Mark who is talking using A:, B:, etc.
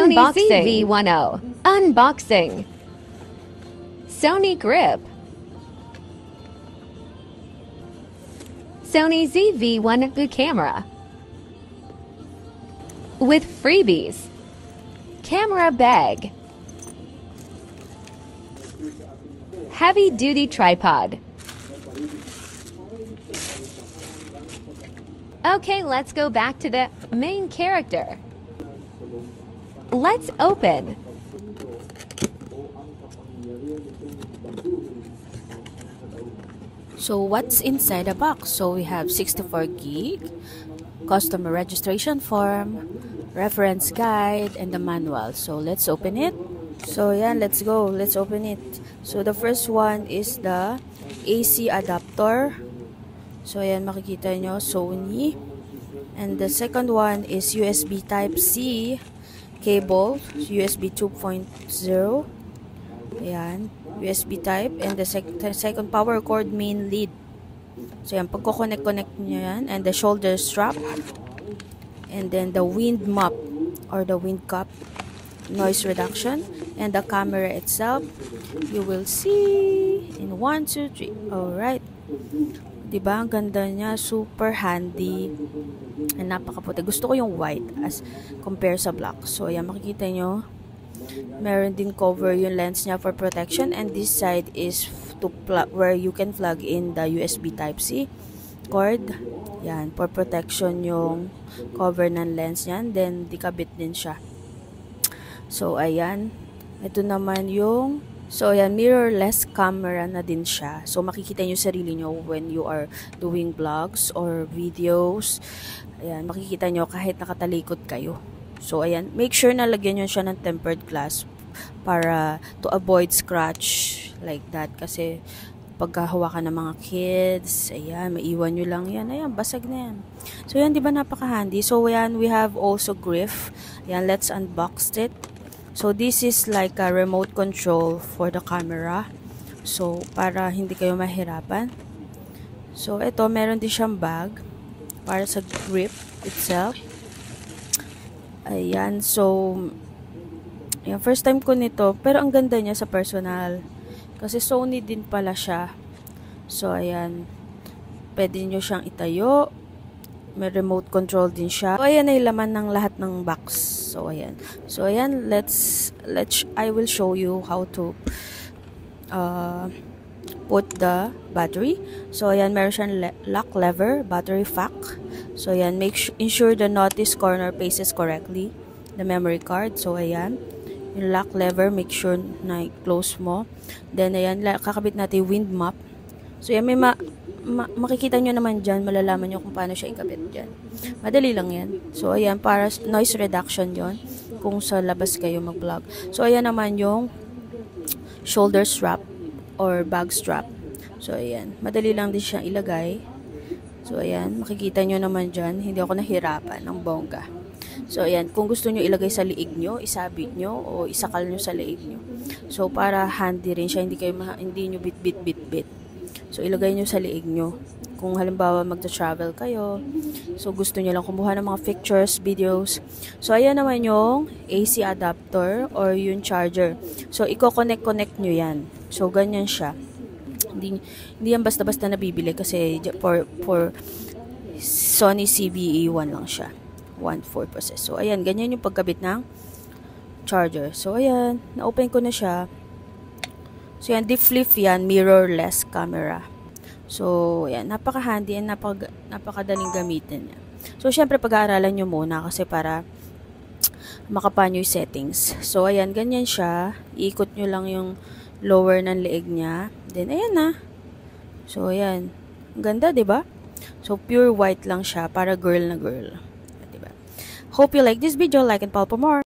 A: Sony
B: Unboxing.
A: ZV-10.
B: Unboxing.
A: Sony Grip.
B: Sony ZV-1 Good camera. With freebies. Camera bag. Heavy duty tripod. Okay, let's go back to the main character. Let's open.
C: So what's inside the box? So we have 64 gig, customer registration form, reference guide, and the manual. So let's open it. So yeah, let's go. Let's open it. So the first one is the AC adapter. So ayan, makikita nyo, Sony. And the second one is USB Type-C cable, USB 2.0. Ayan, USB type. And the second power cord main lead. So ayan, pagko-connect nyo yan. And the shoulder strap. And then the wind map or the wind cup, noise reduction. And the camera itself, you will see in 1, 2, 3. Alright. Diba? Ang ganda niya. Super handy. And napakaputi. Gusto ko yung white as compare sa black. So, ayan, makikita nyo. Meron din cover yung lens niya for protection. And this side is to where you can plug in the USB Type-C cord. Yan. For protection yung cover ng lens niyan. Then, dikabit din siya. So, ayan. Ito naman yung so, ayan, mirrorless camera na din siya. So, makikita nyo sarili nyo when you are doing vlogs or videos. Ayan, makikita nyo kahit nakatalikod kayo. So, ayan, make sure na lagyan nyo siya ng tempered glass para to avoid scratch like that. Kasi, pagkahawakan ng mga kids, ayan, maiwan nyo lang yan. Ayan, basag na yan. So, ayan, di ba napaka-handy? So, ayan, we have also grip. Ayan, let's unbox it. So, this is like a remote control for the camera. So, para hindi kayo mahirapan. So, ito, meron din siyang bag para sa grip itself. Ayan, so, ayan, first time ko nito. Pero ang ganda niya sa personal. Kasi Sony din pala siya. So, ayan, pwede nyo siyang itayo. May remote control din siya. So, ayan ay laman ng lahat ng box. So, ayan. So, ayan, I will show you how to put the battery. So, ayan, meron siyang lock lever, battery pack. So, ayan, ensure the notice corner faces correctly the memory card. So, ayan, yung lock lever, make sure na i-close mo. Then, ayan, kakabit natin yung wind map. So, ayan, may makikita nyo naman dyan, malalaman nyo kung paano siya ikabit dyan. Madali lang yan. So, ayan, para noise reduction yon kung sa labas kayo mag-vlog. So, ayan naman yung shoulder strap or bag strap. So, ayan, madali lang din siya ilagay. So, ayan, makikita nyo naman dyan, hindi ako nahirapan ng bongga. So, ayan, kung gusto nyo ilagay sa liig nyo, isabit nyo, o isakal nyo sa liig nyo. So, para handy rin siya, hindi nyo bit. So, ilagay nyo sa liig nyo. Kung halimbawa magta-travel kayo, so gusto nyo lang kumuha ng mga pictures, videos. So, ayan naman yung AC adapter or yung charger. So, i-connect nyo yan. So, ganyan siya. Hindi yan basta-basta nabibili kasi for Sony CBE1 lang siya. 1.4 process. So, ayan, ganyan yung pagkabit ng charger. So, ayan, na-open ko na siya. So, yan, deep flip yan, mirrorless camera. So, yan, napaka-handy and napakadaling gamitin niya. So, syempre, pag-aaralan nyo muna kasi para makapa nyo yung settings. So, ayan, ganyan siya. Iikot nyo lang yung lower ng leeg niya. Then, ayan na. So, ayan. Ang ganda, diba? So, pure white lang siya para girl na girl. Diba? Hope you like this video. Like and follow for more.